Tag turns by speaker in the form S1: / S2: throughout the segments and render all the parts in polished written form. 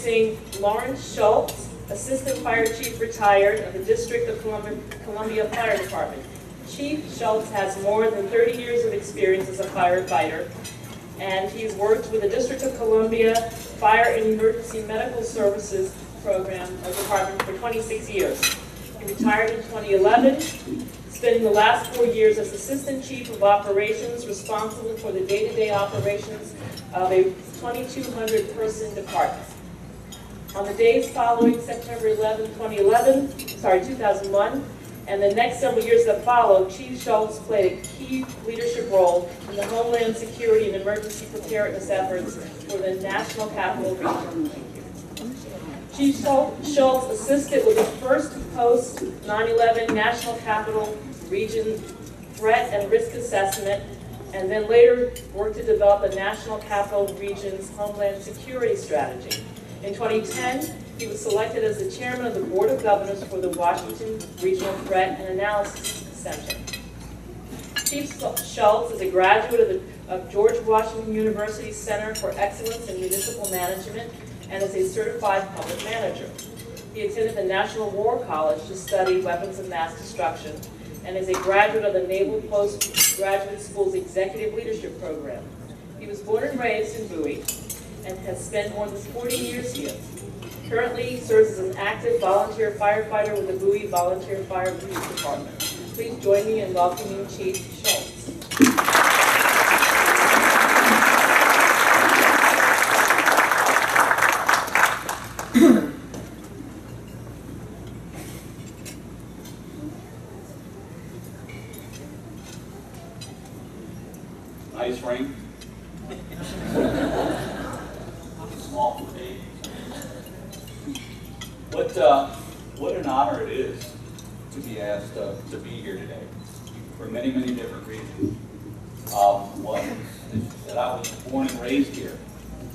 S1: introducing Lawrence Schultz, Assistant Fire Chief retired of the District of Columbia Fire Department. Chief Schultz has more than 30 years of experience as a firefighter, and he's worked with the District of Columbia Fire and Emergency Medical Services Program Department for 26 years. He retired in 2011, spending the last 4 years as Assistant Chief of Operations, responsible for the day-to-day operations of a 2,200-person department. On the days following September 11, 2001, and the next several years that followed, Chief Schultz played a key leadership role in the Homeland Security and emergency preparedness efforts for the National Capital Region. Chief Schultz assisted with the first post-9/11 National Capital Region threat and risk assessment, and then later worked to develop the National Capital Region's Homeland Security Strategy. In 2010, he was selected as the chairman of the Board of Governors for the Washington Regional Threat and Analysis Center. Chief Schultz is a graduate of George Washington University's Center for Excellence in Municipal Management and is a certified public manager. He attended the National War College to study weapons of mass destruction and is a graduate of the Naval Postgraduate School's Executive Leadership Program. He was born and raised in Bowie and has spent more than 40 years here. Currently, he serves as an active volunteer firefighter with the Bowie Volunteer Fire Police Department. Please join me in welcoming Chief Schultz.
S2: Nice ring. Small for me. What an honor it is to be asked to be here today for many, many different reasons. One is that I was born and raised here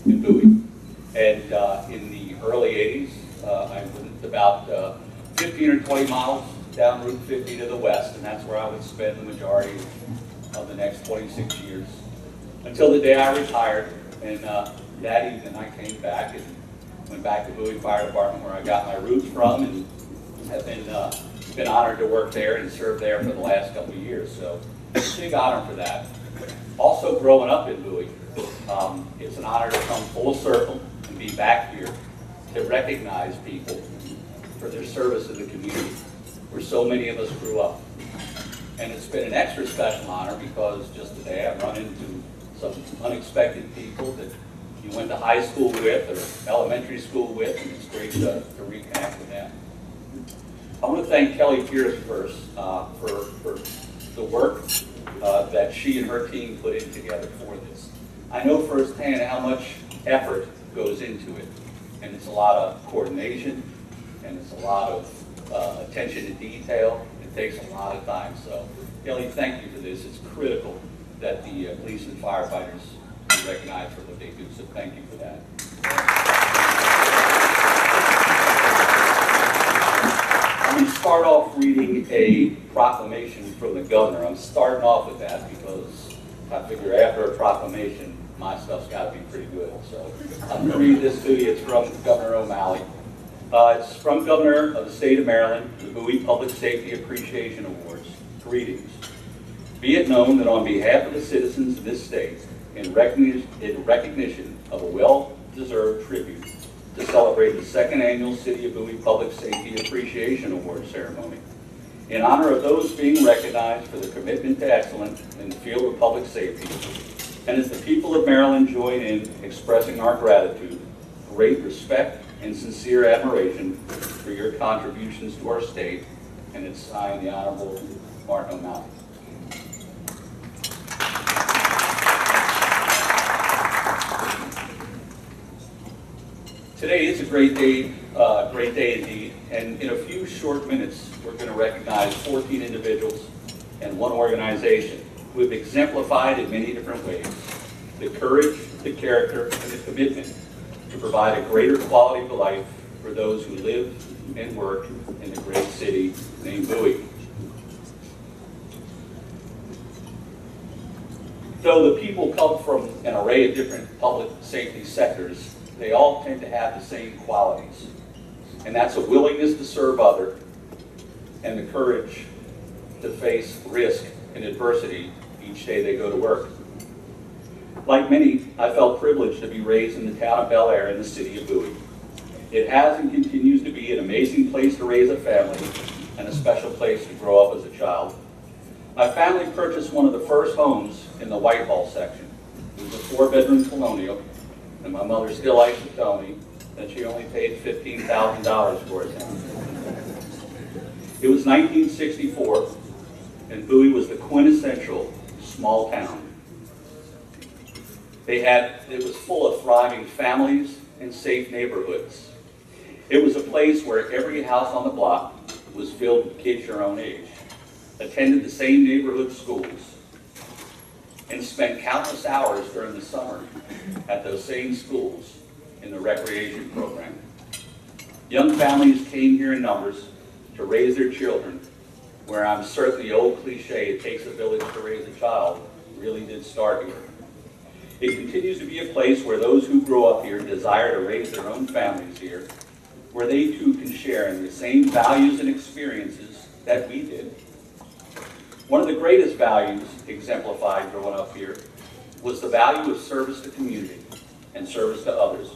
S2: in Bowie, and in the early 80s, I lived about 15 or 20 miles down Route 50 to the west, and that's where I would spend the majority of the next 26 years until the day I retired. And that evening I came back and went back to Bowie Fire Department, where I got my roots from, and have been honored to work there and serve there for the last couple of years. So big honor for that. Also, growing up in Bowie, it's an honor to come full circle and be back here to recognize people for their service in the community, where so many of us grew up. And it's been an extra special honor because just today I've run into some unexpected people that you went to high school with or elementary school with, and it's great to reconnect with them. I want to thank Kelly Pierce first for the work that she and her team put in together for this. I know firsthand how much effort goes into it, and it's a lot of coordination, and it's a lot of attention to detail. It takes a lot of time. So, Kelly, thank you for this. It's critical that the police and firefighters be recognized for what they do. So thank you for that. I'm going to start off reading a proclamation from the governor. I'm starting off with that because I figure after a proclamation, my stuff's got to be pretty good. So I'm going to read this to you. It's from Governor O'Malley. It's from Governor of the State of Maryland, the Bowie Public Safety Appreciation Awards. Greetings. Be it known that on behalf of the citizens of this state, in recognition of a well-deserved tribute to celebrate the second annual City of Bowie Public Safety Appreciation Award ceremony, in honor of those being recognized for their commitment to excellence in the field of public safety, and as the people of Maryland join in expressing our gratitude, great respect, and sincere admiration for your contributions to our state, and it's signed the Honorable Martin O'Malley. Today is a great day indeed, and in a few short minutes, we're going to recognize 14 individuals and one organization who have exemplified in many different ways the courage, the character, and the commitment to provide a greater quality of life for those who live and work in the great city named Bowie. Though the people come from an array of different public safety sectors, they all tend to have the same qualities. And that's a willingness to serve others and the courage to face risk and adversity each day they go to work. Like many, I felt privileged to be raised in the town of Bel Air in the city of Bowie. It has and continues to be an amazing place to raise a family and a special place to grow up as a child. My family purchased one of the first homes in the Whitehall section. It was a 4-bedroom colonial, and my mother still likes to tell me that she only paid $15,000 for it. It was 1964, and Bowie was the quintessential small town. It was full of thriving families and safe neighborhoods. It was a place where every house on the block was filled with kids your own age, attended the same neighborhood schools, and spent countless hours during the summer at those same schools in the recreation program. Young families came here in numbers to raise their children, where I'm certain the old cliche, it takes a village to raise a child, really did start here. It continues to be a place where those who grow up here desire to raise their own families here, where they too can share in the same values and experiences that we did. One of the greatest values exemplified growing up here was the value of service to community and service to others.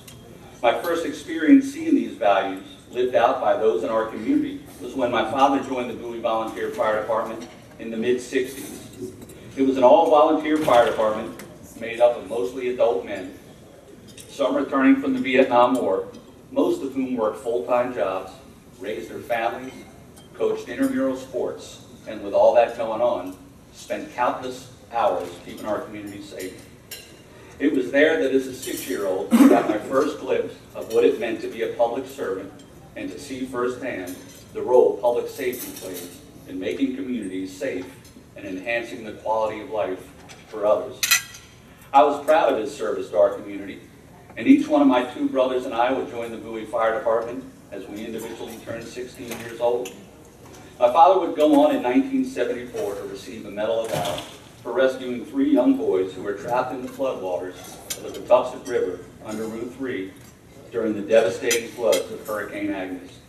S2: My first experience seeing these values lived out by those in our community was when my father joined the Bowie Volunteer Fire Department in the mid-60s. It was an all-volunteer fire department made up of mostly adult men, some returning from the Vietnam War, most of whom worked full-time jobs, raised their families, coached intramural sports, and with all that going on, spent countless hours keeping our community safe. It was there that as a 6-year-old, I got my first glimpse of what it meant to be a public servant and to see firsthand the role public safety plays in making communities safe and enhancing the quality of life for others. I was proud of his service to our community, and each one of my 2 brothers and I would join the Bowie Fire Department as we individually turned 16 years old. My father would go on in 1974 to receive a Medal of Valor for rescuing 3 young boys who were trapped in the floodwaters of the Patuxent River under Route 3 during the devastating floods of Hurricane Agnes.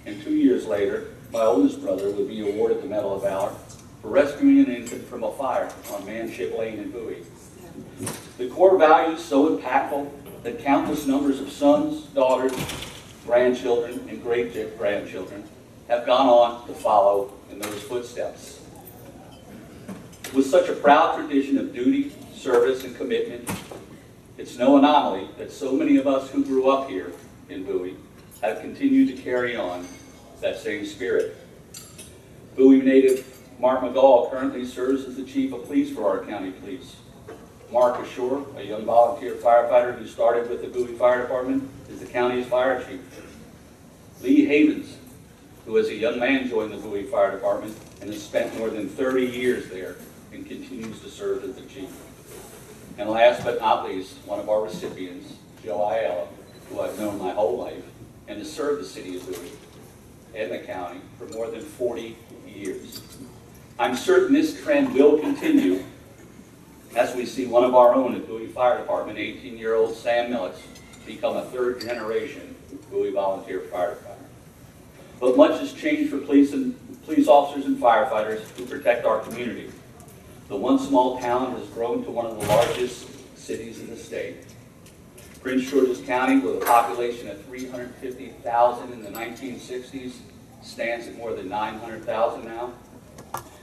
S2: And 2 years later, my oldest brother would be awarded the Medal of Valor for rescuing an infant from a fire on Manship Lane in Bowie. The core values so impactful that countless numbers of sons, daughters, grandchildren, and great-grandchildren have gone on to follow in those footsteps. With such a proud tradition of duty, service, and commitment, it's no anomaly that so many of us who grew up here in Bowie have continued to carry on that same spirit. Bowie native Mark McGall currently serves as the Chief of Police for our county police. Mark Ashore, a young volunteer firefighter who started with the Bowie Fire Department, is the county's fire chief. Lee Havens, who as a young man joined the Bowie Fire Department and has spent more than 30 years there and continues to serve as the chief. And last but not least, one of our recipients, Joe Ayala, who I've known my whole life and has served the city of Bowie and the county for more than 40 years. I'm certain this trend will continue as we see one of our own at Bowie Fire Department, 18-year-old Sam Millis, become a 3rd-generation Bowie volunteer firefighter. But much has changed for police officers and firefighters who protect our community. The once small town has grown to one of the largest cities in the state. Prince George's County, with a population of 350,000 in the 1960s, stands at more than 900,000 now.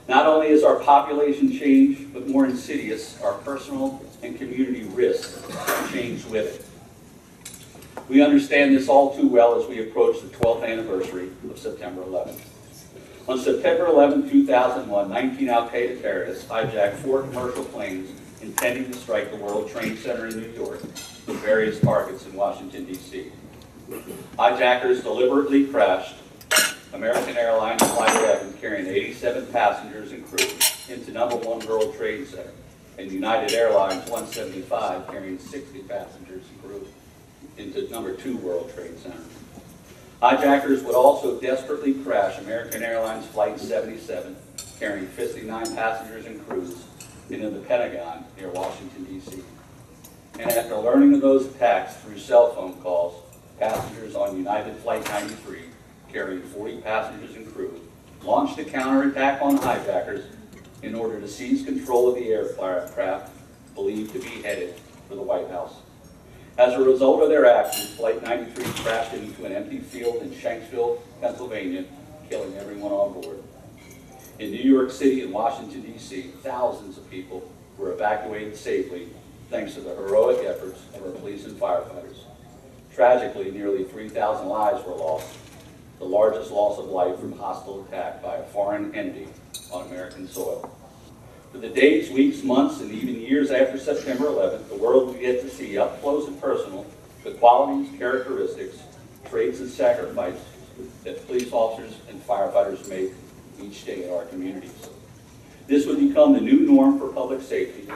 S2: Not only has our population changed, but more insidious, our personal and community risks have changed with it. We understand this all too well as we approach the 12th anniversary of September 11th. On September 11, 2001, 19 al-Qaeda terrorists hijacked 4 commercial planes intending to strike the World Trade Center in New York with various targets in Washington, D.C. Hijackers deliberately crashed American Airlines Flight 11 carrying 87 passengers and crew into number 1 World Trade Center, and United Airlines 175 carrying 60 passengers and crew into number 2 World Trade Center. Hijackers would also desperately crash American Airlines Flight 77 carrying 59 passengers and crews into the Pentagon near Washington, D.C. And after learning of those attacks through cell phone calls, passengers on United Flight 93, carrying 40 passengers and crew, launched a counterattack on hijackers in order to seize control of the aircraft believed to be headed for the White House. As a result of their actions, Flight 93 crashed into an empty field in Shanksville, Pennsylvania, killing everyone on board. In New York City and Washington, D.C., thousands of people were evacuated safely thanks to the heroic efforts of our police and firefighters. Tragically, nearly 3,000 lives were lost, the largest loss of life from hostile attack by a foreign entity on American soil. For the days, weeks, months, and even years after September 11th, the world will get to see up close and personal the qualities, characteristics, traits, and sacrifices that police officers and firefighters make each day in our communities. This would become the new norm for public safety.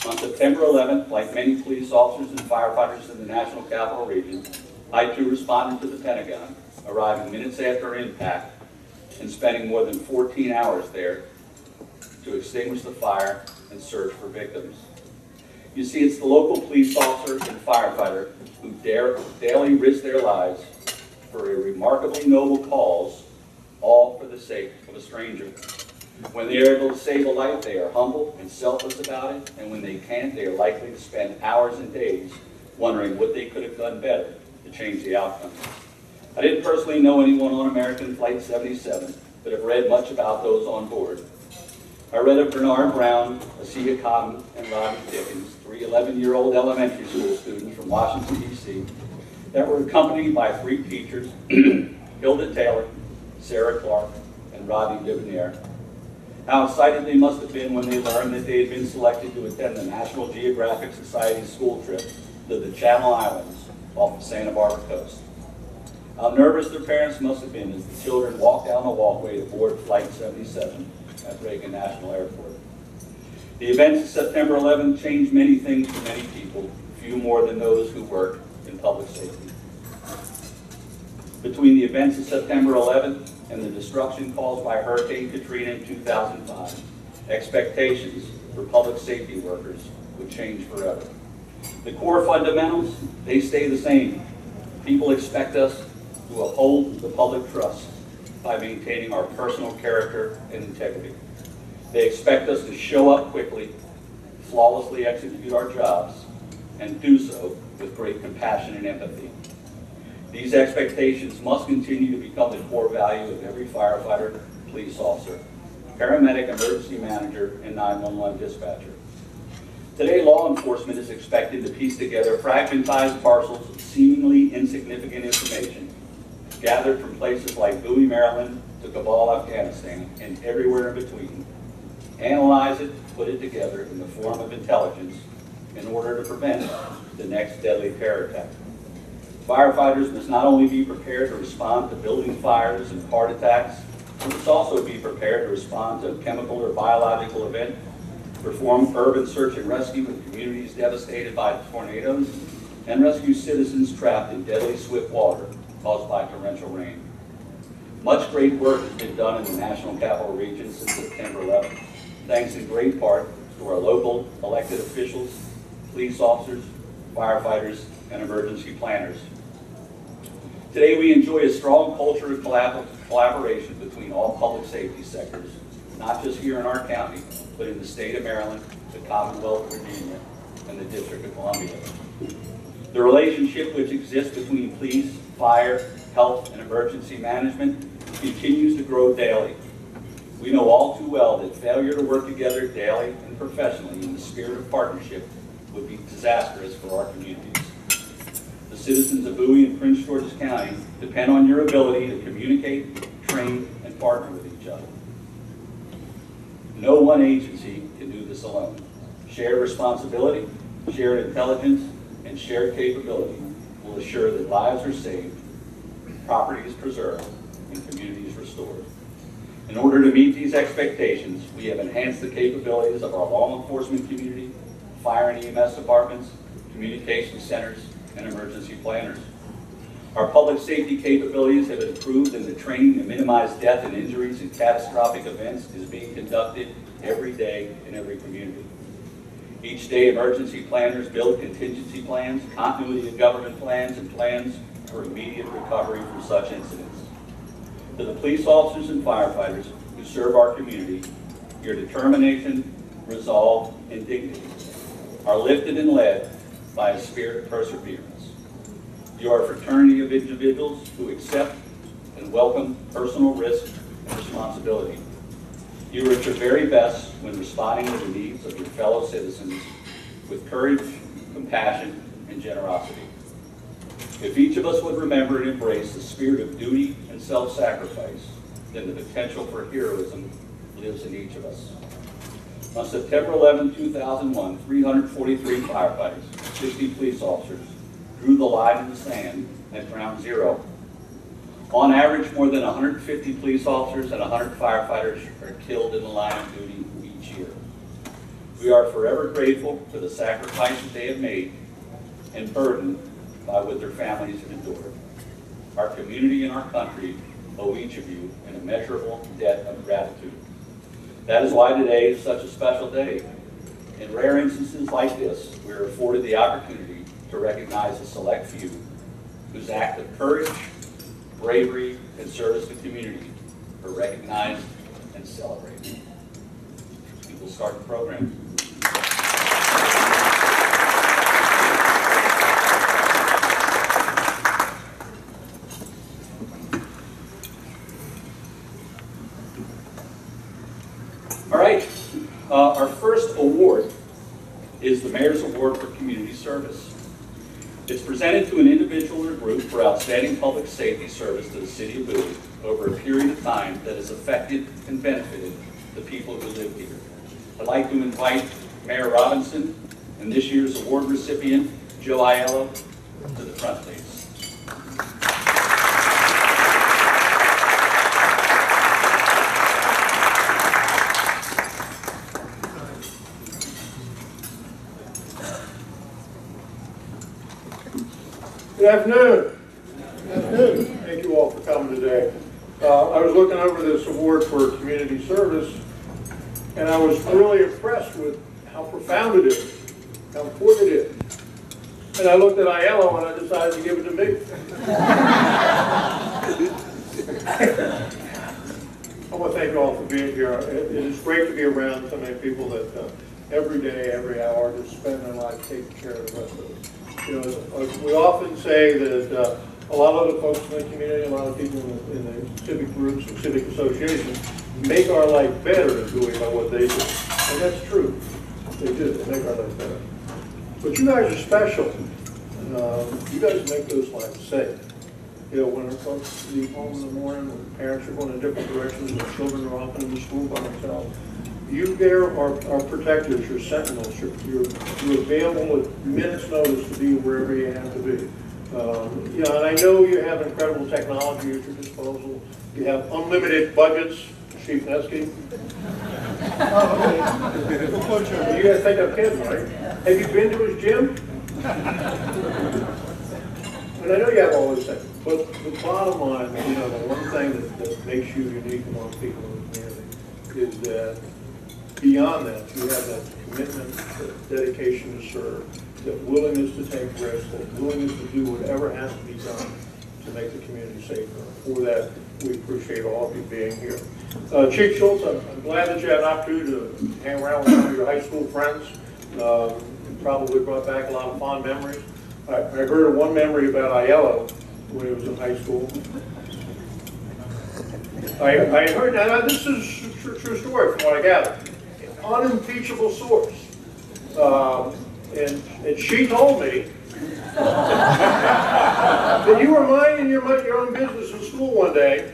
S2: On September 11th, like many police officers and firefighters in the National Capital Region, I too responded to the Pentagon, arriving minutes after impact and spending more than 14 hours there to extinguish the fire and search for victims. You see, it's the local police officer and firefighter who daily risk their lives for a remarkably noble cause, all for the sake of a stranger. When they are able to save a life, they are humble and selfless about it, and when they can't, they are likely to spend hours and days wondering what they could have done better to change the outcome. I didn't personally know anyone on American Flight 77, but have read much about those on board. I read of Bernard Brown, Asia Cotton, and Rodney Dickens, three 11-year-old elementary school students from Washington, D.C., that were accompanied by three teachers, Hilda Taylor, Sarah Clark, and Rodney Debonair. How excited they must have been when they learned that they had been selected to attend the National Geographic Society school trip to the Channel Islands off the Santa Barbara coast. How nervous their parents must have been as the children walked down the walkway to board Flight 77 at Reagan National Airport. The events of September 11 changed many things for many people, few more than those who work in public safety. Between the events of September 11 and the destruction caused by Hurricane Katrina in 2005, expectations for public safety workers would change forever. The core fundamentals, they stay the same. People expect us to uphold the public trust by maintaining our personal character and integrity. They expect us to show up quickly, flawlessly execute our jobs, and do so with great compassion and empathy. These expectations must continue to become the core value of every firefighter, police officer, paramedic, emergency manager, and 911 dispatcher. Today, law enforcement is expected to piece together fragmentized parcels of seemingly insignificant information gathered from places like Bowie, Maryland, to Kabul, Afghanistan, and everywhere in between, analyze it, put it together in the form of intelligence in order to prevent the next deadly terror attack. Firefighters must not only be prepared to respond to building fires and heart attacks, but must also be prepared to respond to a chemical or biological event, perform urban search and rescue in communities devastated by tornadoes, and rescue citizens trapped in deadly swift water caused by torrential rain. Much great work has been done in the National Capital Region since September 11th, thanks in great part to our local elected officials, police officers, firefighters, and emergency planners. Today we enjoy a strong culture of collaboration between all public safety sectors, not just here in our county, but in the state of Maryland, the Commonwealth of Virginia, and the District of Columbia. The relationship which exists between police, fire, health, and emergency management continues to grow daily. We know all too well that failure to work together daily and professionally in the spirit of partnership would be disastrous for our communities. The citizens of Bowie and Prince George's County depend on your ability to communicate, train, and partner with each other. No one agency can do this alone. Shared responsibility, shared intelligence, and shared capability will assure that lives are saved, property is preserved, and communities restored. In order to meet these expectations, we have enhanced the capabilities of our law enforcement community, fire and EMS departments, communication centers, and emergency planners. Our public safety capabilities have improved, and the training to minimize death and injuries in catastrophic events is being conducted every day in every community. Each day, emergency planners build contingency plans, continuity of government plans, and plans for immediate recovery from such incidents. To the police officers and firefighters who serve our community, your determination, resolve, and dignity are lifted and led by a spirit of perseverance. You are a fraternity of individuals who accept and welcome personal risk and responsibility. You are at your very best when responding to the needs of your fellow citizens with courage, compassion, and generosity. If each of us would remember and embrace the spirit of duty and self-sacrifice, then the potential for heroism lives in each of us. On September 11, 2001, 343 firefighters, 60 police officers drew the line in the sand at ground zero. On average, more than 150 police officers and 100 firefighters are killed in the line of duty each year. We are forever grateful for the sacrifices they have made and burdened by what their families have endured. Our community and our country owe each of you an immeasurable debt of gratitude. That is why today is such a special day. In rare instances like this, we are afforded the opportunity to recognize a select few whose act of courage, bravery, and service to the community are recognized and celebrated. We will start the program. All right, our first award is the Mayor's Award for Community Service. It's presented to an individual or group for outstanding public safety service to the city of Bowie over a period of time that has affected and benefited the people who live here. I'd like to invite Mayor Robinson and this year's award recipient, Joe Aiello, to the front, please.
S3: Good afternoon. Good afternoon. Thank you all for coming today. I was looking over this award for community service, and I was really impressed with how profound it is, how important it is. And I looked at Aiello and I decided to give it to me. I want to thank you all for being here. It is great to be around so many people that every day, every hour, just spend their life taking care of the rest of us. You know, we often say that a lot of the folks in the community, a lot of people in the civic groups and civic associations make our life better in doing by what they do. And that's true. They do. They make our life better. But you guys are special. You guys make those lives safe. You know, when folks leave home in the morning, when parents are going in different directions, when children are often in the school by themselves, you there are protectors, you're sentinels, you're available with minutes notice to be wherever you have to be. You know, and I know you have incredible technology at your disposal. You have unlimited budgets, Chief Nesky. Oh, okay. You guys think I'm kidding, right? Have you been to his gym? And I know you have all those things, but the bottom line, you know, the one thing that makes you unique among people in the community is that beyond that, you have that commitment, that dedication to serve, that willingness to take risks, that willingness to do whatever has to be done to make the community safer. For that, we appreciate all of you being here. Chief Schultz, I'm glad that you had an opportunity to hang around with some of your high school friends. You probably brought back a lot of fond memories. I heard of one memory about Aiello when he was in high school. I heard, now this is a true story from what I gathered. Unimpeachable source. And she told me that you were minding your own business in school one day,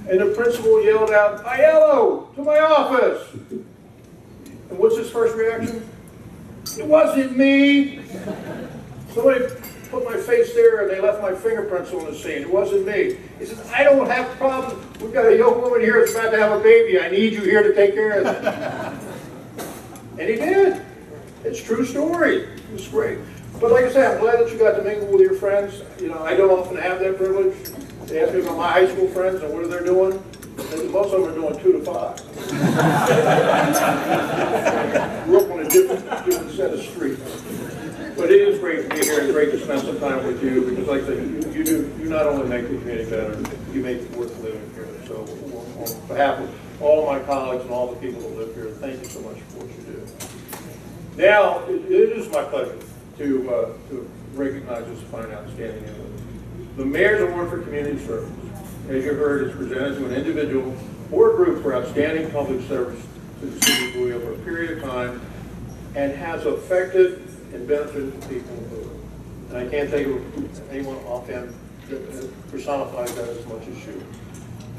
S3: and the principal yelled out, "Aiello, to my office!" And what's his first reaction? "It wasn't me. Somebody put my face there and they left my fingerprints on the scene. It wasn't me." He says, "I don't have problems. We've got a young woman here that's about to have a baby. I need you here to take care of that." And he did. It's a true story. It's great. But like I said, I'm glad that you got to mingle with your friends. You know, I don't often have that privilege. They ask me about my high school friends and what they're doing. And most of them are doing 2 to 5. Grew up on a different set of streets. But it is great to be here and great to spend some time with you because, like I said, you not only make the community better, you make it worth living here. So on behalf of all of my colleagues and all the people that live here, thank you so much for what you do. Now, it is my pleasure to recognize this fine, outstanding individual. The Mayor's Award for Community Service, as you heard, is presented to an individual or group for outstanding public service to the city of Bowie over a period of time and has affected and benefited the people of Bowie. And I can't think of anyone offhand that personifies that as much as you.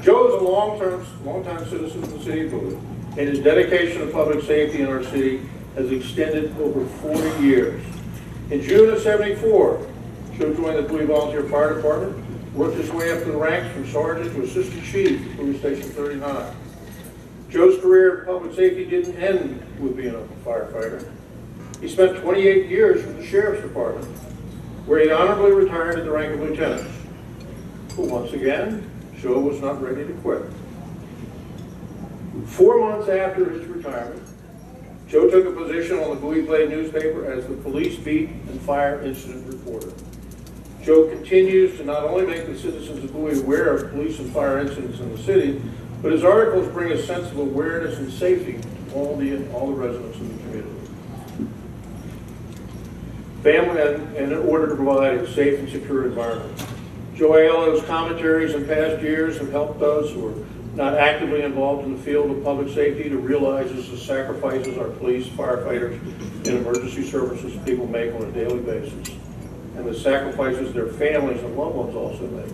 S3: Joe is a long-time citizen of the city of Bowie, and his dedication to public safety in our city has extended over 40 years. In June of '74, Joe joined the Bowie Volunteer Fire Department, worked his way up to the ranks from sergeant to assistant chief at Bowie Station 39. Joe's career in public safety didn't end with being a firefighter. He spent 28 years with the Sheriff's Department, where he honorably retired at the rank of lieutenant. But once again, Joe was not ready to quit. 4 months after his retirement, Joe took a position on the Bowie Blade newspaper as the police beat and fire incident reporter. Joe continues to not only make the citizens of Bowie aware of police and fire incidents in the city, but his articles bring a sense of awareness and safety to all the residents in the community. Family, and in order to provide a safe and secure environment. Joe Aiello's commentaries in past years have helped those who are not actively involved in the field of public safety to realize the sacrifices our police, firefighters, and emergency services people make on a daily basis, and the sacrifices their families and loved ones also make.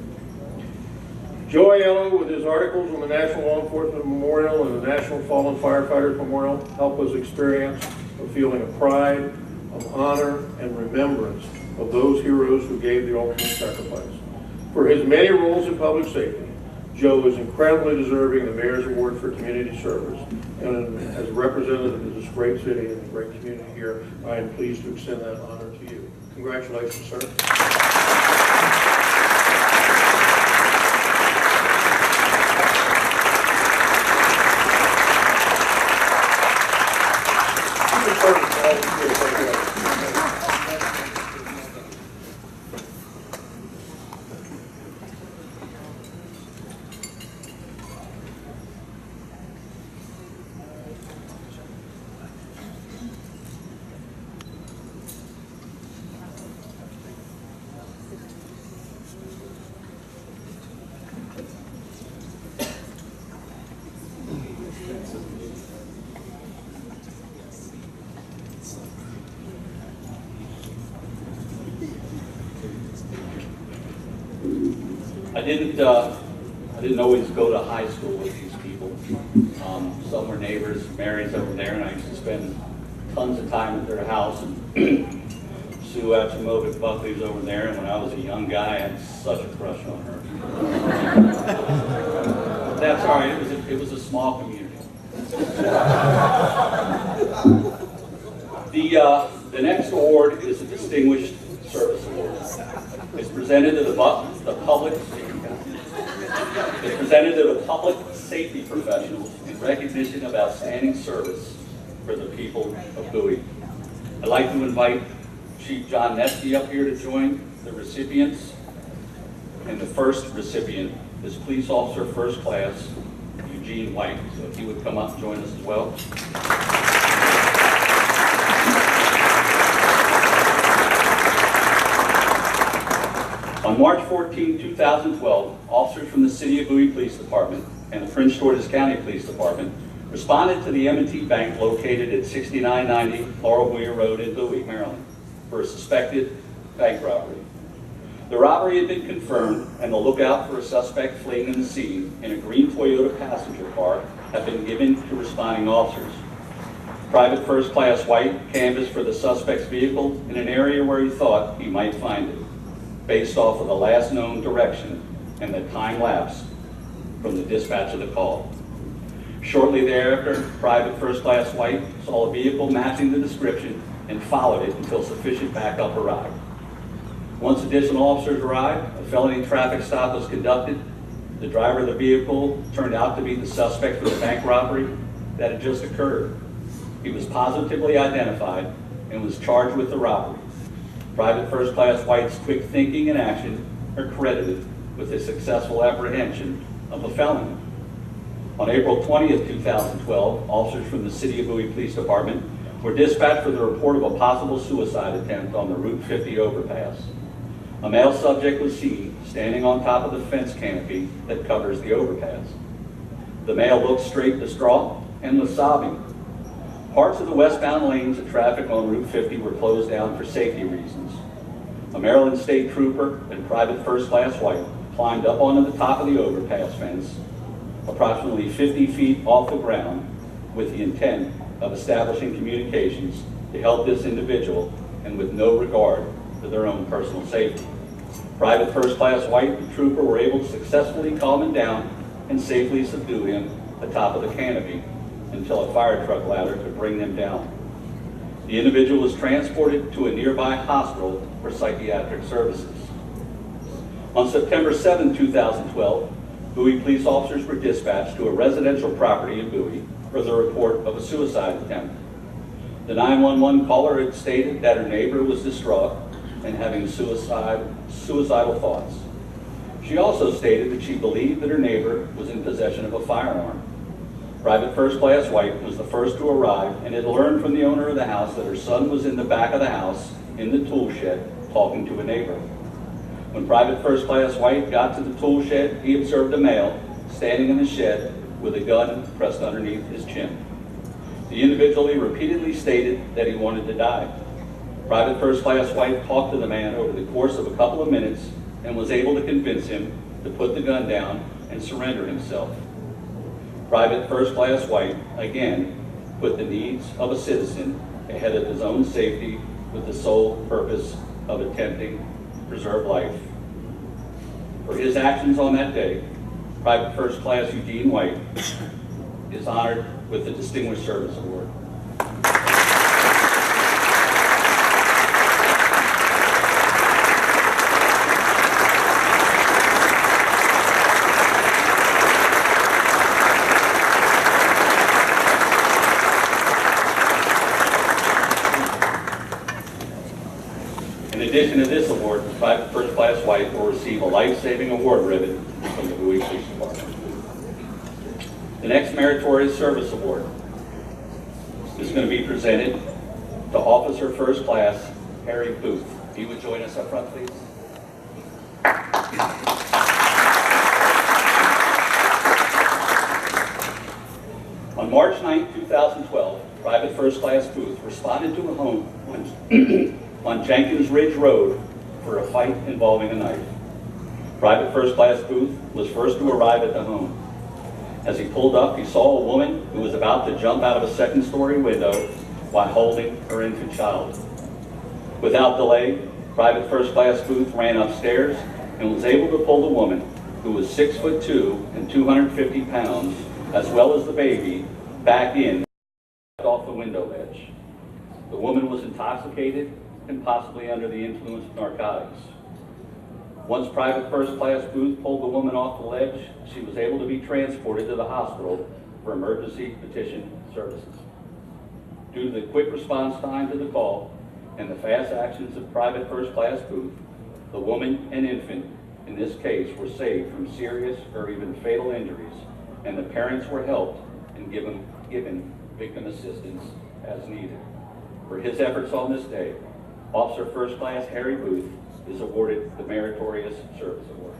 S3: Joe Aiello, with his articles on the National Law Enforcement Memorial and the National Fallen Firefighters Memorial, help us experience a feeling of pride, of honor, and remembrance of those heroes who gave the ultimate sacrifice. For his many roles in public safety, Joe is incredibly deserving of the Mayor's Award for Community Service. And as a representative of this great city and the great community here, I am pleased to extend that honor to you. Congratulations, sir.
S2: I didn't always go to high school with these people. Some were neighbors, Mary's over there, and I used to spend tons of time at their house. And Sue Achimovic Buckley's over there, and when I was a young guy, I had such a crush on her. But that's all right, it was a small community. The next award is a Distinguished Service Award. It's presented to the public safety professionals in recognition of outstanding service for the people of Bowie. I'd like to invite Chief John Nesky up here to join the recipients. And the first recipient is Police Officer First Class Eugene White. So if he would come up and join us as well. On March 14, 2012, officers from the City of Bowie Police Department and the Prince George's County Police Department responded to the M&T Bank located at 6990 Laurel Weir Road in Bowie, Maryland, for a suspected bank robbery. The robbery had been confirmed, and the lookout for a suspect fleeing in the scene in a green Toyota passenger car had been given to responding officers. Private First Class White canvassed for the suspect's vehicle in an area where he thought he might find it, based off of the last known direction and the time lapse from the dispatch of the call. Shortly thereafter, Private First Class White saw a vehicle matching the description and followed it until sufficient backup arrived. Once additional officers arrived, a felony traffic stop was conducted. The driver of the vehicle turned out to be the suspect for the bank robbery that had just occurred. He was positively identified and was charged with the robbery. Private First Class White's quick thinking and action are credited with the successful apprehension of a felony. On April 20th, 2012, officers from the City of Bowie Police Department were dispatched for the report of a possible suicide attempt on the Route 50 overpass. A male subject was seen standing on top of the fence canopy that covers the overpass. The male looked straight distraught and was sobbing. Parts of the westbound lanes of traffic on Route 50 were closed down for safety reasons. A Maryland State Trooper and Private First Class White climbed up onto the top of the overpass fence, approximately 50 feet off the ground, with the intent of establishing communications to help this individual and with no regard for their own personal safety. Private First Class White and the Trooper were able to successfully calm him down and safely subdue him atop of the canopy until a fire truck ladder could bring them down. The individual was transported to a nearby hospital for psychiatric services. On September 7, 2012, Bowie police officers were dispatched to a residential property in Bowie for the report of a suicide attempt. The 911 caller had stated that her neighbor was distraught and having suicidal thoughts. She also stated that she believed that her neighbor was in possession of a firearm. Private First Class White was the first to arrive and had learned from the owner of the house that her son was in the back of the house in the tool shed talking to a neighbor. When Private First Class White got to the tool shed, he observed a male standing in the shed with a gun pressed underneath his chin. The individual repeatedly stated that he wanted to die. Private First Class White talked to the man over the course of a couple of minutes and was able to convince him to put the gun down and surrender himself. Private First Class White, again, put the needs of a citizen ahead of his own safety with the sole purpose of attempting to preserve life. For his actions on that day, Private First Class Eugene White is honored with the Distinguished Service Award. In addition to this award, Private First Class White will receive a life-saving award ribbon from the Bowie Police Department. The next Meritorious Service Award is going to be presented to Officer First Class Harry Booth. If you would join us up front, please. On March 9, 2012, Private First Class Booth responded to a home on Jenkins Ridge Road for a fight involving a knife. Private First Class Booth was first to arrive at the home. As he pulled up, he saw a woman who was about to jump out of a second-story window while holding her infant child. Without delay, Private First Class Booth ran upstairs and was able to pull the woman, who was 6'2" and 250 pounds, as well as the baby, back in off the window ledge. The woman was intoxicated and possibly under the influence of narcotics. Once Private First Class Booth pulled the woman off the ledge, she was able to be transported to the hospital for emergency petition services. Due to the quick response time to the call and the fast actions of Private First Class Booth, the woman and infant in this case were saved from serious or even fatal injuries, and the parents were helped and given victim assistance as needed. For his efforts on this day, Officer First Class Harry Booth is awarded the Meritorious Service Award.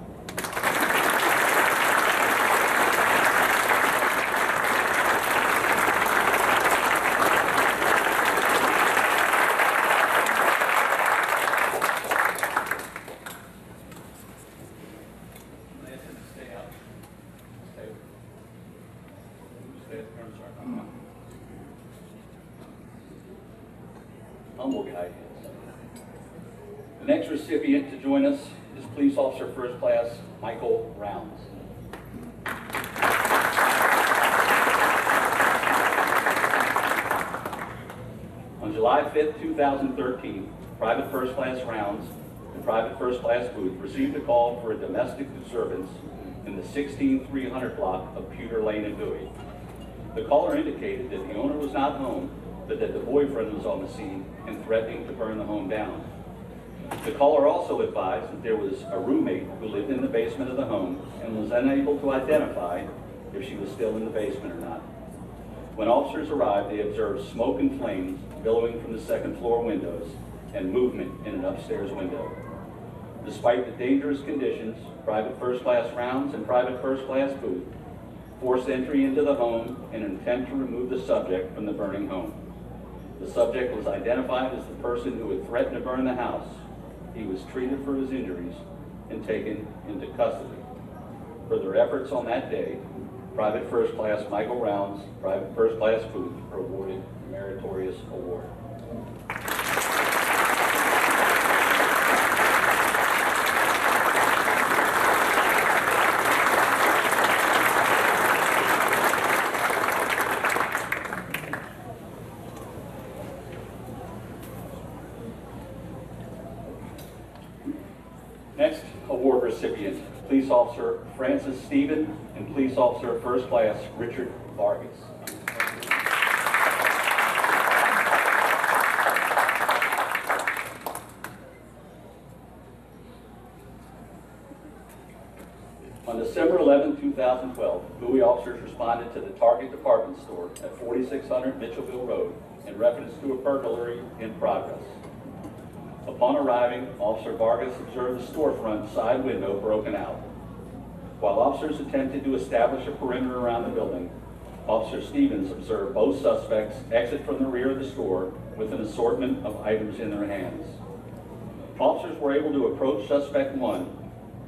S2: Humble guy. The next recipient to join us is Police Officer First Class Michael Rounds. On July 5th, 2013, Private First Class Rounds and Private First Class Booth received a call for a domestic disturbance in the 16300 block of Pewter Lane in Bowie. The caller indicated that the owner was not home but that the boyfriend was on the scene and threatening to burn the home down. The caller also advised that there was a roommate who lived in the basement of the home and was unable to identify if she was still in the basement or not. When officers arrived, they observed smoke and flames billowing from the second floor windows and movement in an upstairs window. Despite the dangerous conditions, private first-class rounds and private first-class booth forced entry into the home in an attempt to remove the subject from the burning home. The subject was identified as the person who had threatened to burn the house. He was treated for his injuries and taken into custody. For their efforts on that day, Private First Class Michael Rounds, Private First Class Booth were awarded the Meritorious Award. Next award recipient, Police Officer Francis Stephen and Police Officer First Class Richard Vargas. On December 11, 2012, Bowie officers responded to the Target department store at 4600 Mitchellville Road in reference to a burglary in progress. Upon arriving, Officer Vargas observed the storefront side window broken out. While officers attempted to establish a perimeter around the building, Officer Stevens observed both suspects exit from the rear of the store with an assortment of items in their hands. Officers were able to approach Suspect 1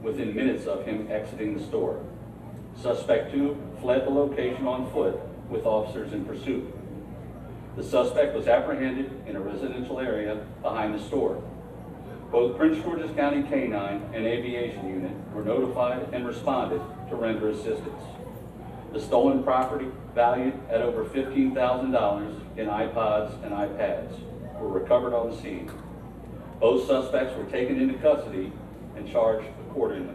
S2: within minutes of him exiting the store. Suspect 2 fled the location on foot with officers in pursuit. The suspect was apprehended in a residential area behind the store. Both Prince George's County K-9 and Aviation Unit were notified and responded to render assistance. The stolen property, valued at over $15,000 in iPods and iPads, were recovered on the scene. Both suspects were taken into custody and charged accordingly.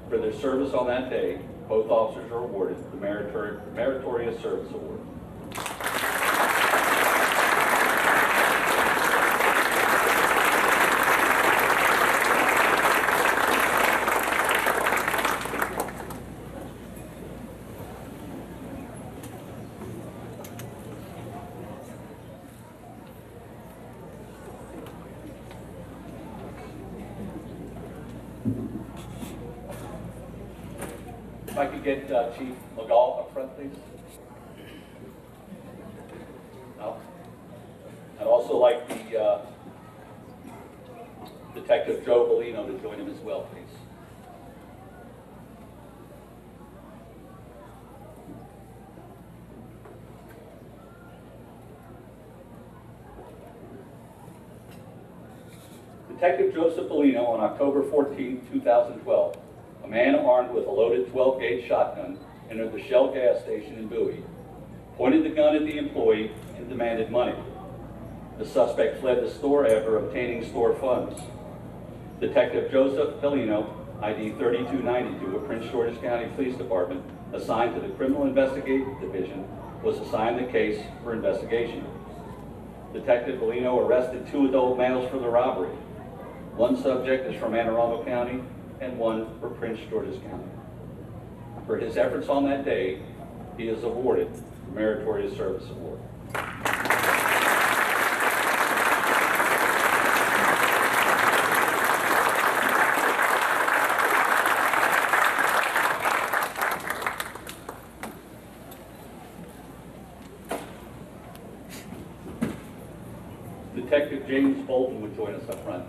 S2: For their service on that day, both officers are awarded the Meritorious Service Award. If I could get Chief Legal up front, please. No? I'd also like the Detective Joe Bellino to join him as well, please. Detective Joseph Bellino on October 14, 2012. A man armed with a loaded 12-gauge shotgun entered the Shell gas station in Bowie, pointed the gun at the employee, and demanded money. The suspect fled the store after obtaining store funds. Detective Joseph Bellino, ID 3292 of Prince George's County Police Department, assigned to the Criminal Investigative Division, was assigned the case for investigation. Detective Bellino arrested 2 adult males for the robbery. One subject is from Anne Arundel County, and one for Prince George's County. For his efforts on that day, he is awarded the Meritorious Service Award. Detective James Bolton would join us up front.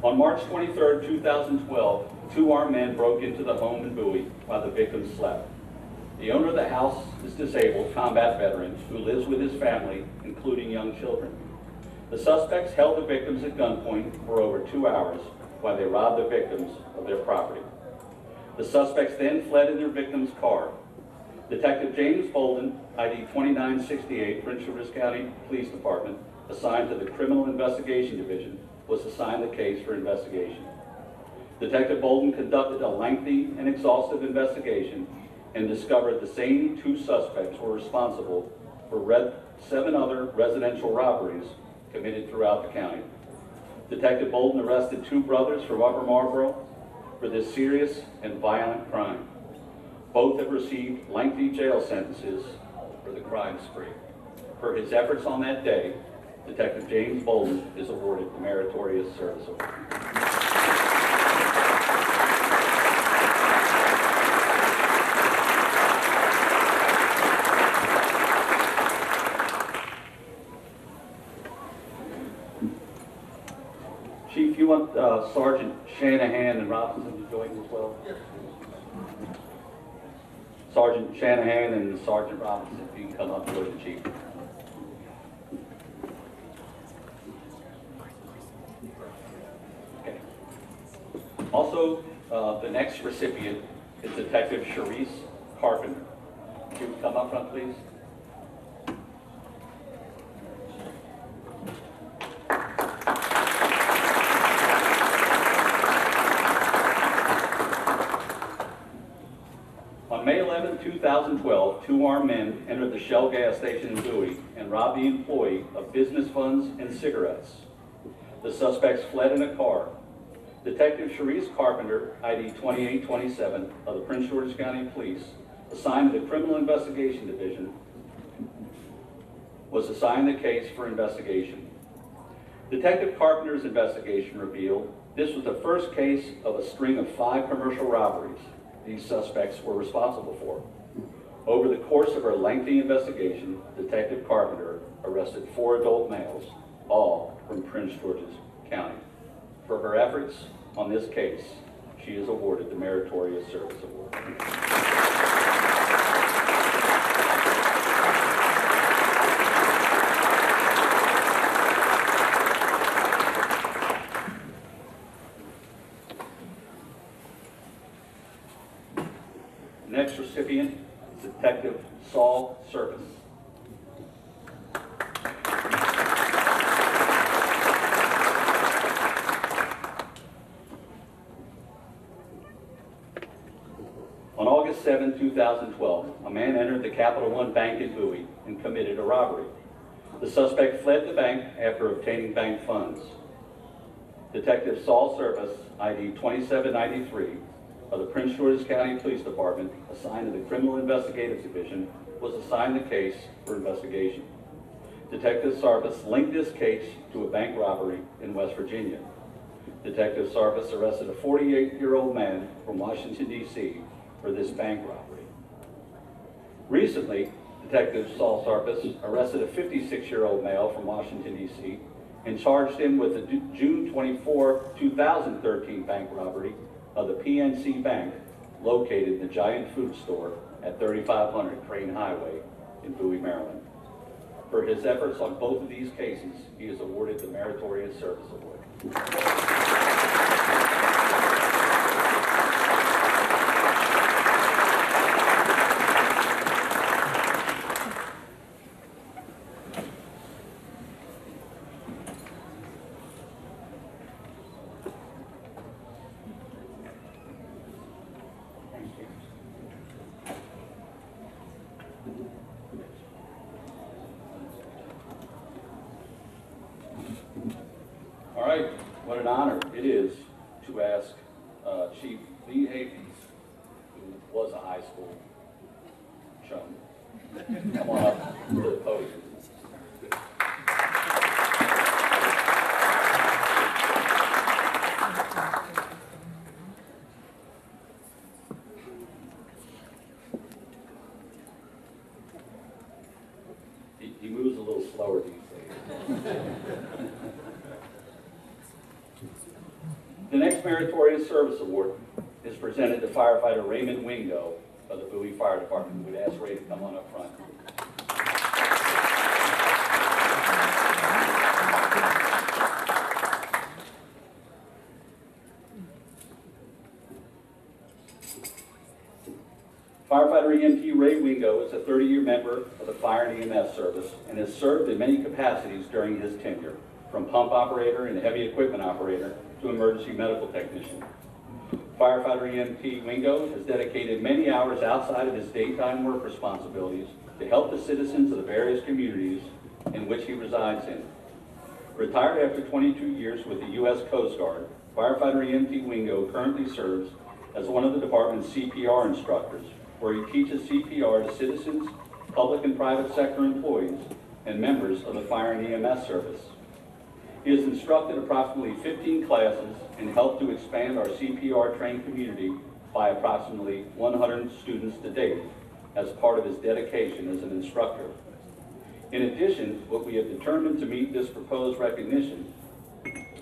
S2: On March 23, 2012, 2 armed men broke into the home in Bowie while the victims slept. The owner of the house is a disabled combat veteran who lives with his family, including young children. The suspects held the victims at gunpoint for over 2 hours while they robbed the victims of their property. The suspects then fled in their victim's car. Detective James Bolden, ID 2968, Prince George's County Police Department, assigned to the Criminal Investigation Division, was assigned the case for investigation. Detective Bolden conducted a lengthy and exhaustive investigation and discovered the same 2 suspects were responsible for 7 other residential robberies committed throughout the county. Detective Bolden arrested 2 brothers from Upper Marlboro for this serious and violent crime. Both have received lengthy jail sentences for the crime spree. For his efforts on that day, Detective James Bolden is awarded the Meritorious Service Award. Chief, you want Sergeant Shanahan and Robinson to join as well? Yes. Sergeant Shanahan and Sergeant Robinson, if you can come up with the chief. Okay. Also, the next recipient is Detective Cherise Carpenter. If you would come up front, please. On May 11, 2012, 2 armed men entered the Shell gas station in Bowie and robbed the employee of business funds and cigarettes. The suspects fled in a car. Detective Cherise Carpenter, ID 2827 of the Prince George's County Police, assigned to the Criminal Investigation Division, was assigned the case for investigation. Detective Carpenter's investigation revealed this was the first case of a string of 5 commercial robberies these suspects were responsible for. Over the course of her lengthy investigation, Detective Carpenter arrested 4 adult males, all from Prince George's County. For her efforts on this case, she is awarded the Meritorious Service Award. Next recipient is Detective Saul Service. On August 7, 2012, a man entered the Capital One Bank in Bowie and committed a robbery. The suspect fled the bank after obtaining bank funds. Detective Saul Service, ID 2793, of the Prince George's County Police Department, assigned to the Criminal Investigative Division, was assigned the case for investigation. Detective Sarvis linked this case to a bank robbery in West Virginia. Detective Sarvis arrested a 48-year-old man from Washington, D.C. for this bank robbery. Recently, Detective Saul Sarvis arrested a 56-year-old male from Washington, D.C. and charged him with the June 24, 2013 bank robbery of the PNC Bank located in the Giant Food Store at 3500 Crane Highway in Bowie, Maryland. For his efforts on both of these cases, he is awarded the Meritorious Service Award. All right, what an honor it is to ask Chief Lee Havens, who was a high school chum, come on up to the podium. He moves a little slower these days. The next Meritorious Service Award is presented to firefighter Raymond Wingo of the Bowie Fire Department. We'd ask Ray to come on up front. Firefighter EMT Ray Wingo is a 30-year member of the Fire and EMS service and has served in many capacities during his tenure, from pump operator and heavy equipment operator to emergency medical technician. Firefighter EMT Wingo has dedicated many hours outside of his daytime work responsibilities to help the citizens of the various communities in which he resides in. Retired after 22 years with the U.S. Coast Guard, Firefighter EMT Wingo currently serves as one of the department's CPR instructors, where he teaches CPR to citizens, public and private sector employees, and members of the Fire and EMS service. He has instructed approximately 15 classes and helped to expand our CPR trained community by approximately 100 students to date as part of his dedication as an instructor. In addition, what we have determined to meet this proposed recognition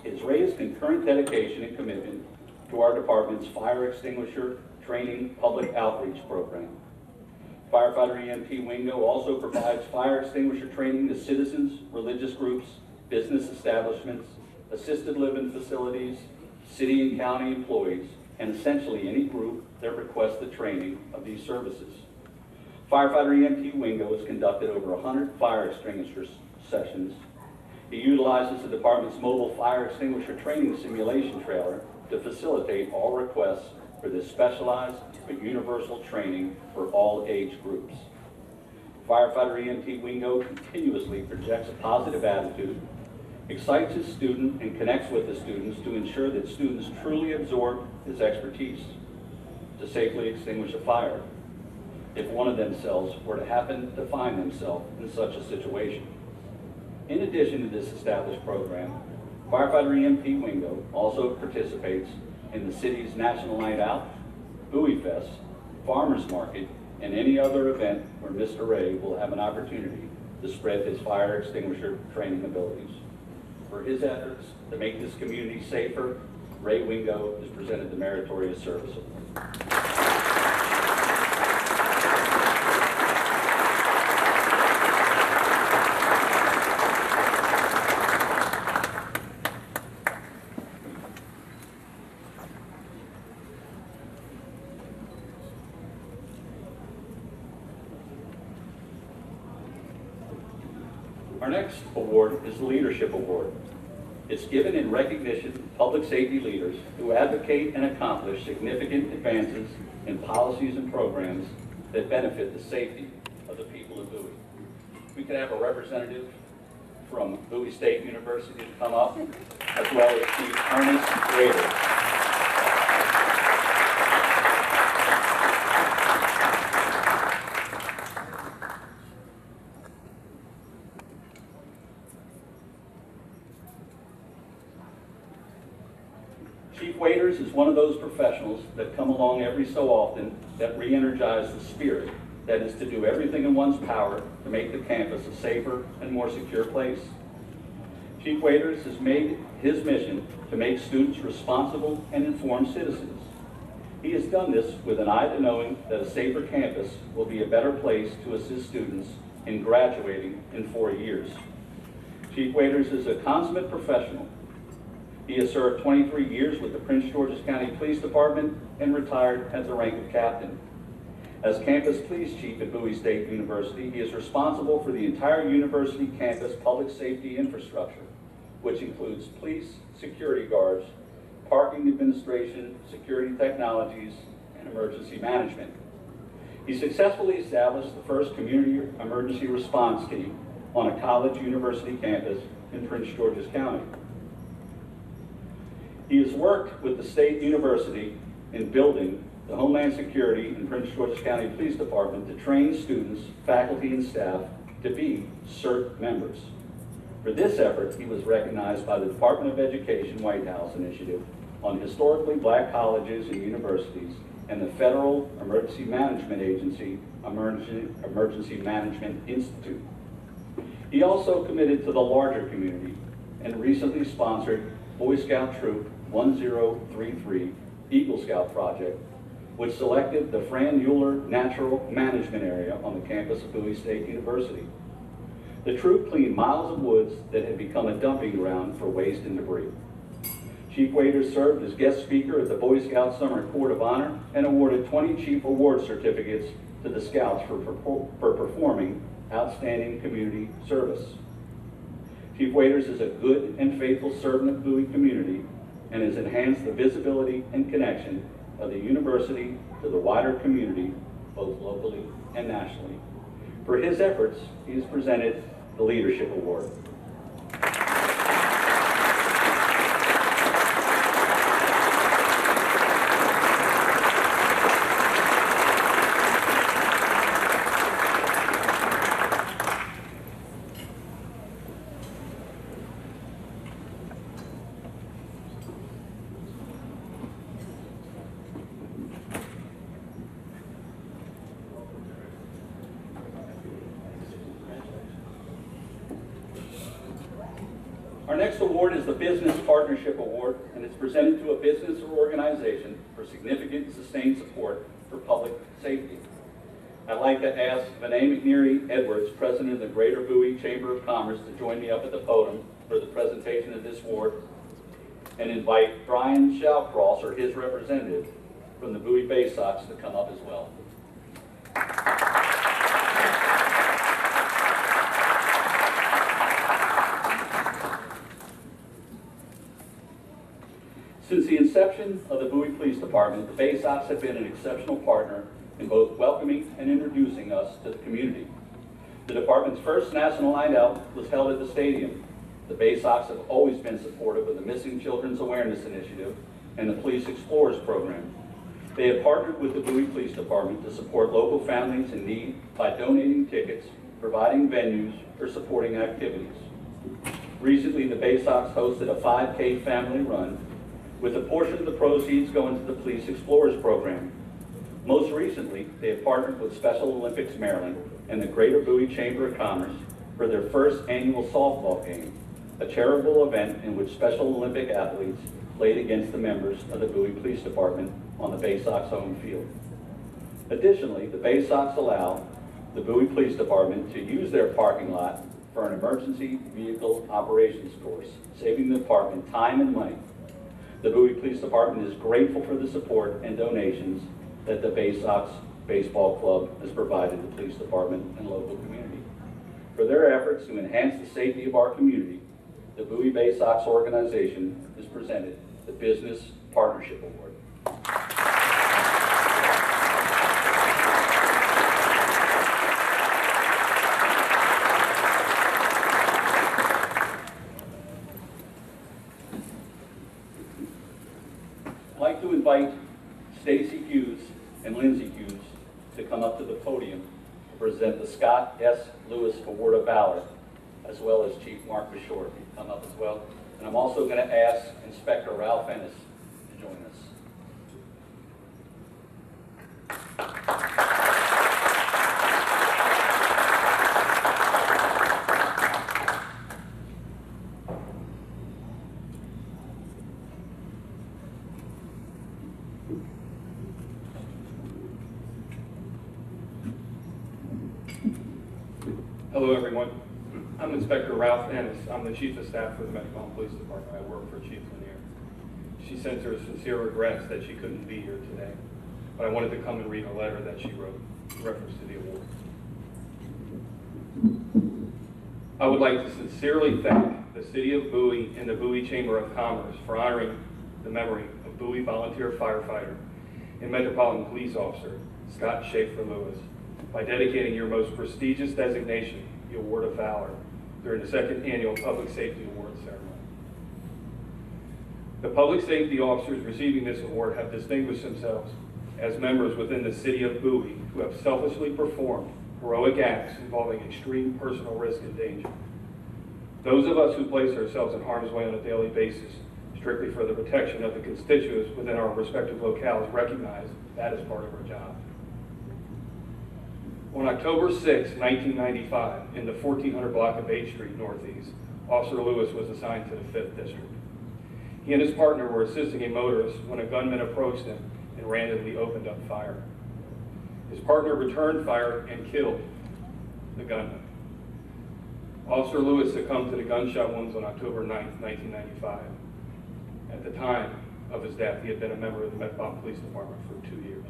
S2: is Ray's concurrent dedication and commitment to our department's fire extinguisher training public outreach program. Firefighter EMT Wingo also provides fire extinguisher training to citizens, religious groups, business establishments, assisted living facilities, city and county employees, and essentially any group that requests the training of these services. Firefighter EMT Wingo has conducted over 100 fire extinguisher sessions. He utilizes the department's mobile fire extinguisher training simulation trailer to facilitate all requests for this specialized but universal training for all age groups. Firefighter EMT Wingo continuously projects a positive attitude, excites his student, and connects with the students to ensure that students truly absorb his expertise to safely extinguish a fire if one of themselves were to happen to find themselves in such a situation. In addition to this established program, Firefighter EMT Wingo also participates in the city's National Night Out, Bowie Fest, Farmers Market, and any other event where Mr. Ray will have an opportunity to spread his fire extinguisher training abilities. For his efforts to make this community safer, Ray Wingo is presented the Meritorious Service Award. Our next award is the Leadership Award. It's given in recognition of public safety leaders who advocate and accomplish significant advances in policies and programs that benefit the safety of the people of Bowie. We could have a representative from Bowie State University to come up, as well as Chief Ernest Rader. Chief Waiters is one of those professionals that come along every so often that re-energize the spirit that is to do everything in one's power to make the campus a safer and more secure place. Chief Waiters has made his mission to make students responsible and informed citizens. He has done this with an eye to knowing that a safer campus will be a better place to assist students in graduating in 4 years. Chief Waiters is a consummate professional. He has served 23 years with the Prince George's County Police Department and retired at the rank of captain. As campus police chief at Bowie State University, he is responsible for the entire university campus public safety infrastructure, which includes police, security guards, parking administration, security technologies, and emergency management. He successfully established the first community emergency response team on a college university campus in Prince George's County. He has worked with the state university in building the Homeland Security and Prince George's County Police Department to train students, faculty, and staff to be CERT members. For this effort, he was recognized by the Department of Education White House Initiative on Historically Black Colleges and Universities and the Federal Emergency Management Agency Emergency Management Institute. He also committed to the larger community and recently sponsored Boy Scout Troop 1033 Eagle Scout Project, which selected the Fran Mueller Natural Management Area on the campus of Bowie State University. The troop cleaned miles of woods that had become a dumping ground for waste and debris. Chief Waiters served as guest speaker at the Boy Scout Summer Court of Honor and awarded 20 Chief Award certificates to the Scouts for performing outstanding community service. Chief Waiters is a good and faithful servant of the Bowie community and has enhanced the visibility and connection of the university to the wider community, both locally and nationally. For his efforts, he is presented the Leadership Award. Our next award is the Business Partnership Award, and it's presented to a business or organization for significant and sustained support for public safety. I'd like to ask Vinay McNeary Edwards, President of the Greater Bowie Chamber of Commerce, to join me up at the podium for the presentation of this award, and invite Brian Shawcross, or his representative, from the Bowie Bay Sox to come up as well. Since the inception of the Bowie Police Department, the Bay Sox have been an exceptional partner in both welcoming and introducing us to the community. The department's first national night out was held at the stadium. The Bay Sox have always been supportive of the Missing Children's Awareness Initiative and the Police Explorers Program. They have partnered with the Bowie Police Department to support local families in need by donating tickets, providing venues, or supporting activities. Recently, the Bay Sox hosted a 5K family run, with a portion of the proceeds going to the Police Explorers Program. Most recently, they have partnered with Special Olympics Maryland and the Greater Bowie Chamber of Commerce for their first annual softball game, a charitable event in which Special Olympic athletes played against the members of the Bowie Police Department on the Bay Sox home field. Additionally, the Bay Sox allow the Bowie Police Department to use their parking lot for an emergency vehicle operations course, saving the department time and money. The Bowie Police Department is grateful for the support and donations that the Bay Sox Baseball Club has provided the police department and local community. For their efforts to enhance the safety of our community, the Bowie Bay Sox organization is presented the Business Partnership Award. I'd like to invite Stacy Hughes and Lindsay Hughes to come up to the podium to present the Scott S. Lewis Award of Valor, as well as Chief Mark Bashort to come up as well. And I'm also going to ask Inspector Ralph Ennis to join us.
S4: Hello, everyone. I'm Inspector Ralph Ennis. I'm the Chief of Staff for the Metropolitan Police Department. I work for Chief Lanier. She sends her sincere regrets that she couldn't be here today, but I wanted to come and read a letter that she wrote in reference to the award. I would like to sincerely thank the City of Bowie and the Bowie Chamber of Commerce for honoring the memory of Bowie volunteer firefighter and Metropolitan Police Officer Scott Schaefer Lewis by dedicating your most prestigious designation, the Award of Valor, during the second annual Public Safety Awards ceremony. The public safety officers receiving this award have distinguished themselves as members within the City of Bowie who have selflessly performed heroic acts involving extreme personal risk and danger. Those of us who place ourselves in harm's way on a daily basis, strictly for the protection of the constituents within our respective locales, recognize that as part of our job. On October 6, 1995, in the 1400 block of 8th Street Northeast, Officer Lewis was assigned to the 5th District. He and his partner were assisting a motorist when a gunman approached them and randomly opened up fire. His partner returned fire and killed the gunman. Officer Lewis succumbed to the gunshot wounds on October 9, 1995. At the time of his death, he had been a member of the Metropolitan Police Department for 2 years.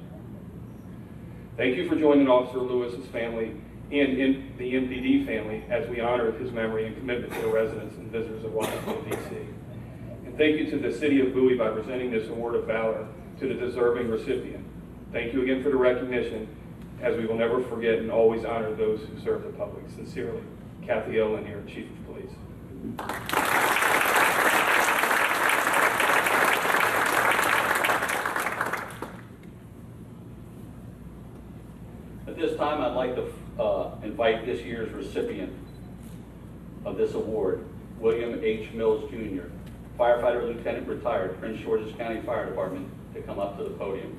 S4: Thank you for joining Officer Lewis's family and in the MPD family as we honor his memory and commitment to the residents and visitors of Washington, D.C. And thank you to the City of Bowie by presenting this Award of Valor to the deserving recipient. Thank you again for the recognition, as we will never forget and always honor those who serve the public. Sincerely, Kathy Owen here, Chief of Police.
S2: At this time, I'd like to invite this year's recipient of this award, William H. Mills, Jr., firefighter lieutenant retired, Prince George's County Fire Department, to come up to the podium.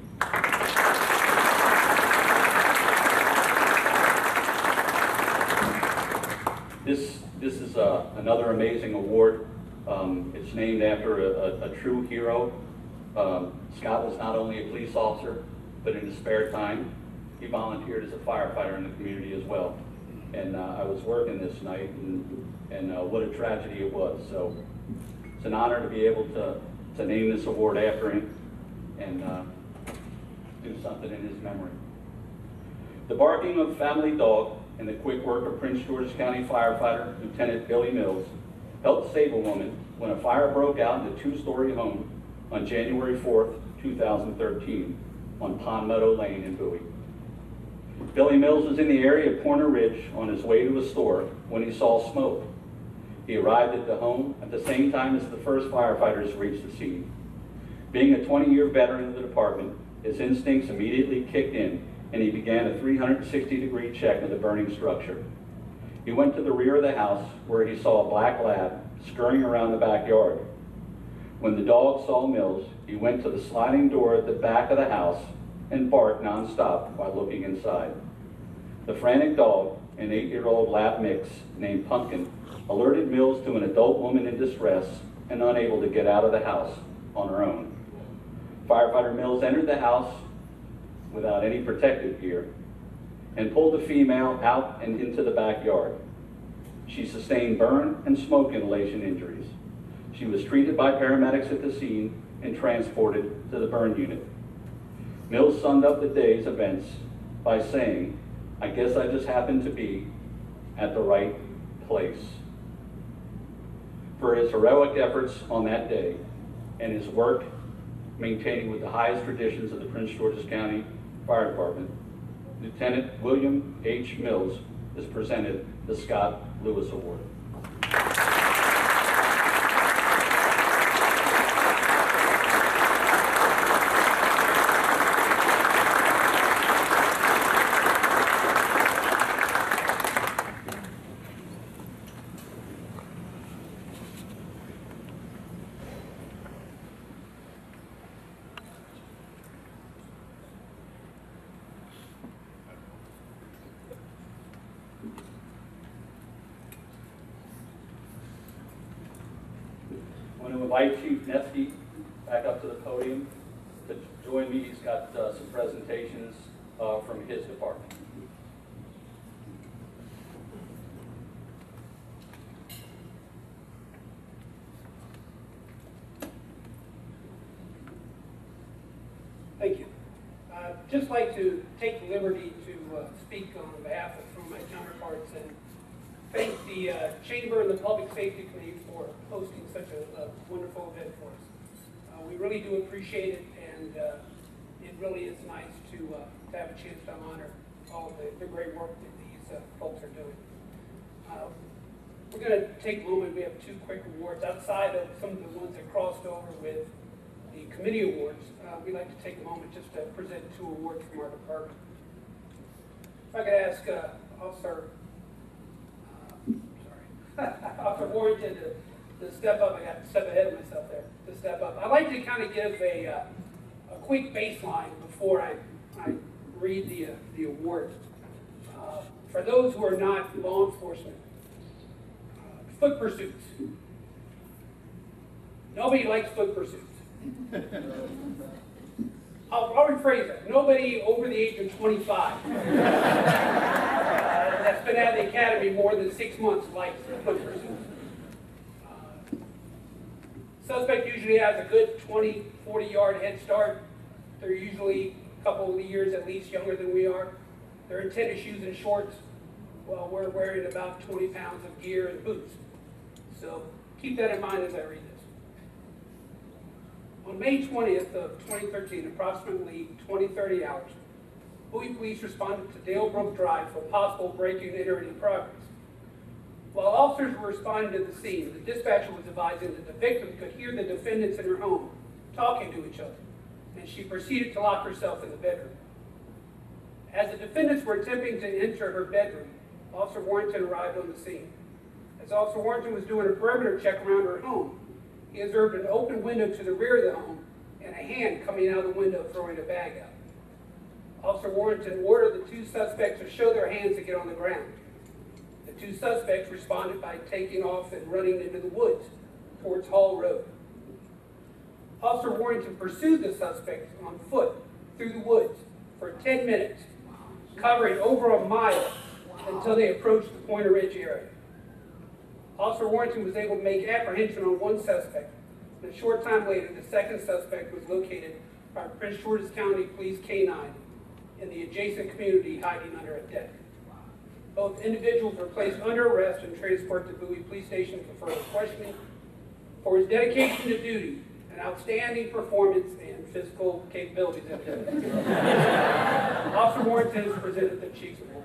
S2: This is another amazing award. It's named after a true hero. Scott was not only a police officer, but in his spare time, he volunteered as a firefighter in the community as well. And I was working this night, and what a tragedy it was. So it's an honor to be able to name this award after him and do something in his memory. The barking of family dog and the quick work of Prince George's County firefighter, Lieutenant Billy Mills, helped save a woman when a fire broke out in a 2-story home on January 4th, 2013 on Pond Meadow Lane in Bowie. Billy Mills was in the area of Pointer Ridge on his way to a store when he saw smoke. He arrived at the home at the same time as the first firefighters reached the scene. Being a 20-year veteran of the department, his instincts immediately kicked in, and he began a 360-degree check of the burning structure. He went to the rear of the house where he saw a black lab scurrying around the backyard. When the dog saw Mills, he went to the sliding door at the back of the house and barked nonstop while looking inside. The frantic dog, an 8-year-old lab mix named Pumpkin, alerted Mills to an adult woman in distress and unable to get out of the house on her own. Firefighter Mills entered the house without any protective gear and pulled the female out and into the backyard. She sustained burn and smoke inhalation injuries. She was treated by paramedics at the scene and transported to the burn unit. Mills summed up the day's events by saying, "I guess I just happened to be at the right place." For his heroic efforts on that day and his work maintaining with the highest traditions of the Prince George's County Fire Department, Lieutenant William H. Mills is presented the Scott Lewis Award. I want to invite Chief Netsky back up to the podium to join me. He's got some presentations from his department.
S5: Thank you. I'd just like to take the liberty to speak on behalf of some of my counterparts and thank the Chamber and the Public Safety Committee for hosting such a wonderful event for us. We really do appreciate it, and it really is nice to have a chance to honor all the great work that these folks are doing. We're going to take a moment. We have 2 quick awards outside of some of the ones that crossed over with the committee awards. We'd like to take a moment just to present 2 awards from our department. If I could ask Officer Officer Warrington to step up. I got to step ahead of myself there, to step up. I'd like to kind of give a quick baseline before I read the award. For those who are not law enforcement, foot pursuits. Nobody likes foot pursuits. I'll rephrase that. Nobody over the age of 25 that's been at the academy more than 6 months likes foot pursuits. Suspect usually has a good 20, 40-yard head start. They're usually a couple of years at least younger than we are. They're in tennis shoes and shorts, while we're wearing about 20 pounds of gear and boots. So keep that in mind as I read this. On May 20th of 2013, approximately 20:30 hours, Bowie police responded to Dalebrook Drive for possible break-in and entering in progress. While officers were responding to the scene, the dispatcher was advising that the victim could hear the defendants in her home talking to each other, and she proceeded to lock herself in the bedroom. As the defendants were attempting to enter her bedroom, Officer Warrington arrived on the scene. As Officer Warrington was doing a perimeter check around her home, he observed an open window to the rear of the home and a hand coming out of the window throwing a bag out. Officer Warrington ordered the two suspects to show their hands to get on the ground. The two suspects responded by taking off and running into the woods towards Hall Road. Officer Warrington pursued the suspects on foot through the woods for 10 minutes, covering over a mile until they approached the Pointer Ridge area. Officer Warrington was able to make apprehension on one suspect, and a short time later, the second suspect was located by Prince George's County Police K-9 in the adjacent community hiding under a deck. Both individuals were placed under arrest and transported to Bowie Police Station for further questioning. For his dedication to duty, an outstanding performance, and physical capabilities. Officer Warrington is presented the Chief's Award.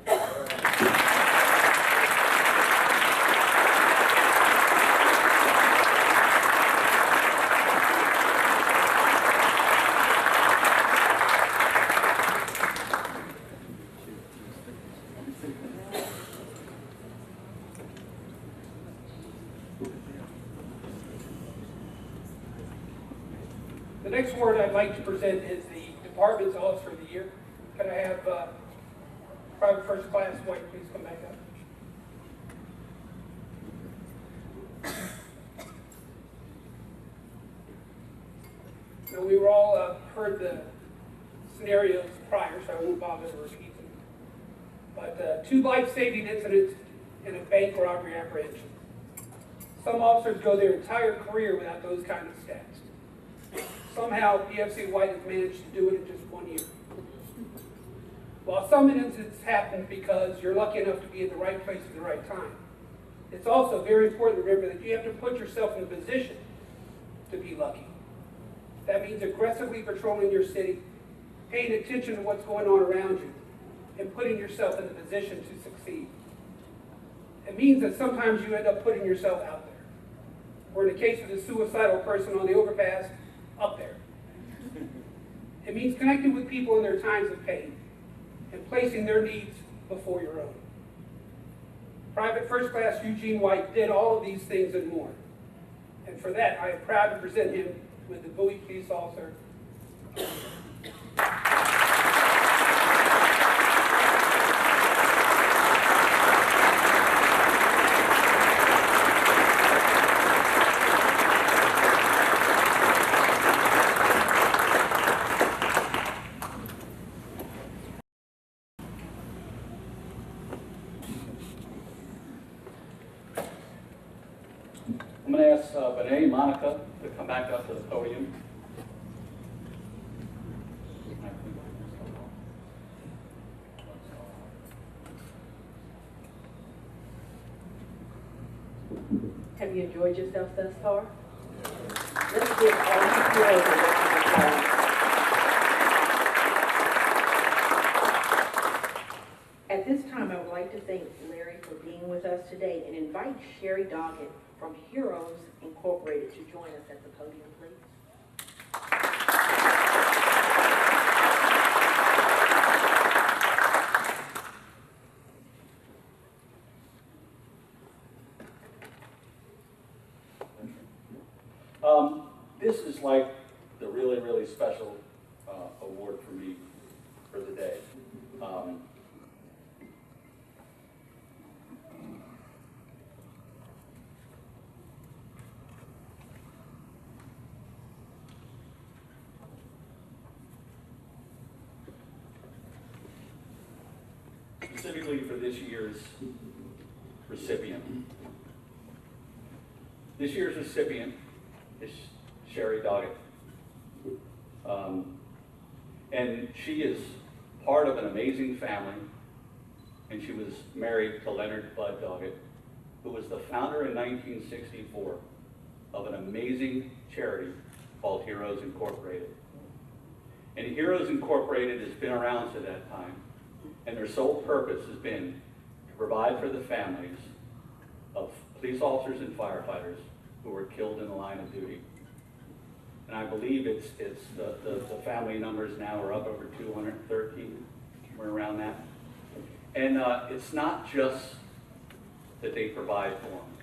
S5: The next award I'd like to present is the Department's Officer of the Year. Can I have Private First Class White please come back up? Now, we were all heard the scenarios prior, so I won't bother to repeat them. But 2 life-saving incidents and a bank robbery apprehension. Some officers go their entire career without those kind of stats. Somehow, PFC White has managed to do it in just 1 year. While some incidents happen because you're lucky enough to be in the right place at the right time, it's also very important to remember that you have to put yourself in a position to be lucky. That means aggressively patrolling your city, paying attention to what's going on around you, and putting yourself in the position to succeed. It means that sometimes you end up putting yourself out there. Or in the case of the suicidal person on the overpass, up there. It means connecting with people in their times of pain and placing their needs before your own. Private First Class Eugene White did all of these things and more. And for that, I am proud to present him with the Bowie Police Officer.
S2: I'm going to ask Benet and Monica to come back up to the podium.
S1: Have you enjoyed yourself thus far? Let's give all the heroes a round of applause. At this time, I would like to thank Larry for being with us today and invite Sherry Doggett from Heroes Incorporated to join us at the podium, please.
S2: This is like the really, really special award for me for the day. Specifically for this year's recipient. This year's recipient is Sherry Doggett. And she is part of an amazing family, and she was married to Leonard Bud Doggett, who was the founder in 1964 of an amazing charity called Heroes Incorporated. And Heroes Incorporated has been around to that time, and their sole purpose has been to provide for the families of police officers and firefighters who were killed in the line of duty. And I believe the family numbers now are up over 213, somewhere around that. And it's not just that they provide for them,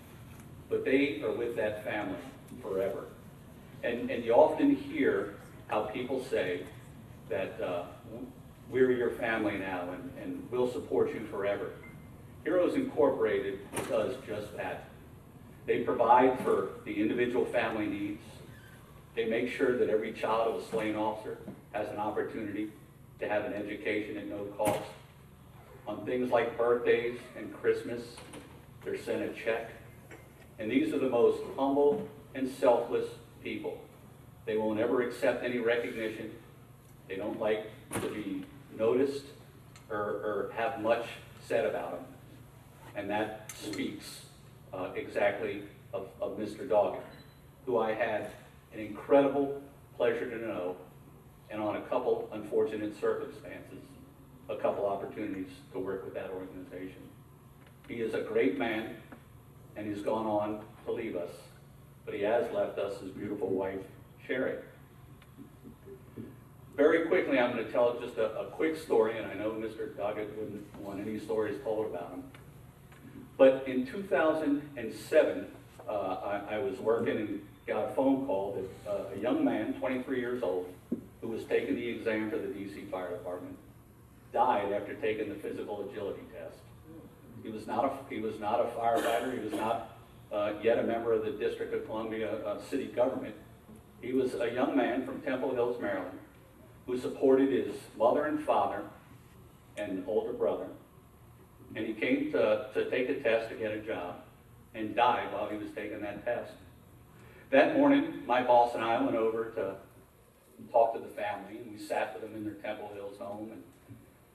S2: but they are with that family forever. And you often hear how people say that we're your family now and we'll support you forever. Heroes Incorporated does just that. They provide for the individual family needs. They make sure that every child of a slain officer has an opportunity to have an education at no cost. On things like birthdays and Christmas, they're sent a check. And these are the most humble and selfless people. They won't ever accept any recognition. They don't like to be noticed or have much said about them. And that speaks exactly of Mr. Doggett, who I had an incredible pleasure to know, and on a couple unfortunate circumstances, a couple opportunities to work with that organization. He is a great man, and he's gone on to leave us, but he has left us his beautiful wife, Sherry. Very quickly, I'm going to tell just a quick story, and I know Mr. Doggett wouldn't want any stories told about him. But in 2007, I was working and got a phone call that a young man, 23 years old, who was taking the exam for the DC Fire Department, died after taking the physical agility test. He was not a firefighter. He was not yet a member of the District of Columbia city government. He was a young man from Temple Hills, Maryland, who supported his mother and father and an older brother. And he came to take a test to get a job and died while he was taking that test. That morning, my boss and I went over to talk to the family, and we sat with them in their Temple Hills home and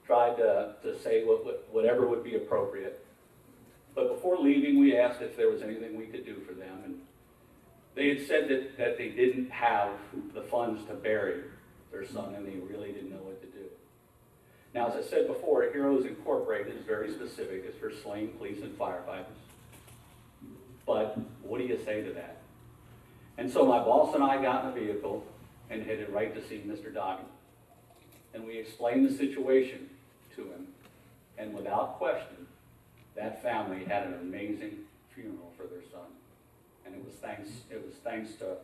S2: tried to say whatever would be appropriate. But before leaving, we asked if there was anything we could do for them. And they had said that they didn't have the funds to bury their son, and they really didn't know what to do. Now, as I said before, Heroes Incorporated is very specific. It's for slain police and firefighters. But what do you say to that? And so my boss and I got in a vehicle and headed right to see Mr. Doggett. And we explained the situation to him. And without question, that family had an amazing funeral for their son. And it was thanks to the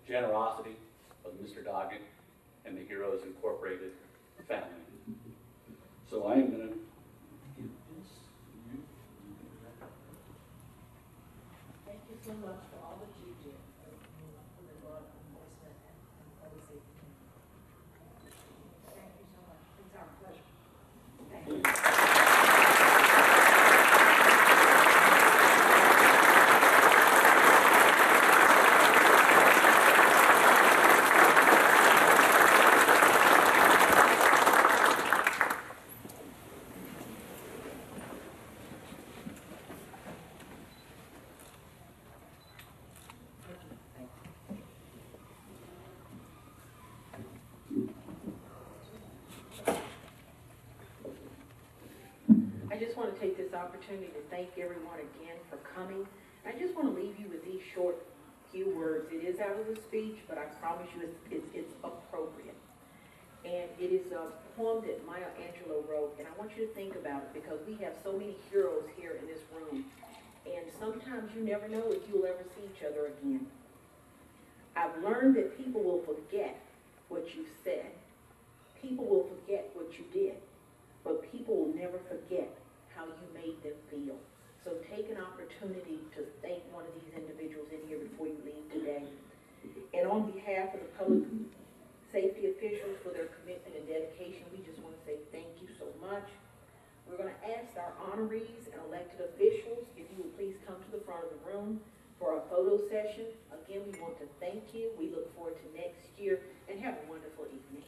S2: generosity of Mr. Doggett and the Heroes Incorporated family. So I am going to give this to you.
S6: Thank you so much for all that you do for the law enforcement and public safety. Thank you so much. It's our pleasure. Thank you.
S7: I just want to take this opportunity to thank everyone again for coming. I just want to leave you with these short few words. It is out of the speech, but I promise you it's appropriate. And it is a poem that Maya Angelou wrote, and I want you to think about it because we have so many heroes here in this room, and sometimes you never know if you'll ever see each other again. I've learned that people will forget what you said. People will forget what you did, but people will never forget how you made them feel. So take an opportunity to thank one of these individuals in here before you leave today. And on behalf of the public safety officials for their commitment and dedication, we just want to say thank you so much. We're going to ask our honorees and elected officials if you will please come to the front of the room for our photo session. again, we want to thank you. We look forward to next year, and have a wonderful evening.